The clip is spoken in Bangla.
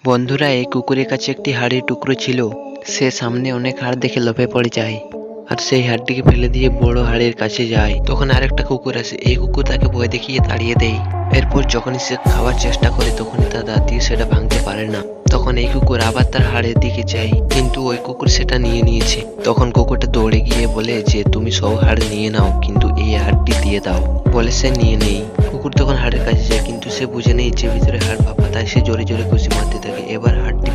বন্ধুরা, এই কুকুরের কাছে একটি হাড়ের টুকরো ছিল। সে সামনে অনেক হাড় দেখে লোভে পড়ে যায় আর সেই হাড়টিকে ফেলে দিয়ে বড় হাড়ের কাছে যায়। তখন আরেকটা কুকুর আসে। এই কুকুর তাকে ভয় দেখিয়ে তাড়িয়ে দেয়। এরপর যখনই সে খাওয়ার চেষ্টা করে তখনই তার দাঁত দিয়ে সেটা ভাঙতে পারে না। তখন এই কুকুর আবার তার হাড়ের দিকে যায়, কিন্তু ওই কুকুর সেটা নিয়ে নিয়েছে। তখন কুকুরটা দৌড়ে গিয়ে বলে যে তুমি সব হাড় নিয়ে নাও, কিন্তু এই হাড়টি দিয়ে দাও। বলে সে নিয়ে নেই। কুকুর তখন হাড়ের কাছে যায়, কিন্তু সে বুঝে নেই যে ভিতরে হাড় ফাঁপা, তাই সে জোরে জোরে ঘুষি মারতে থাকে। এবার হাড়টি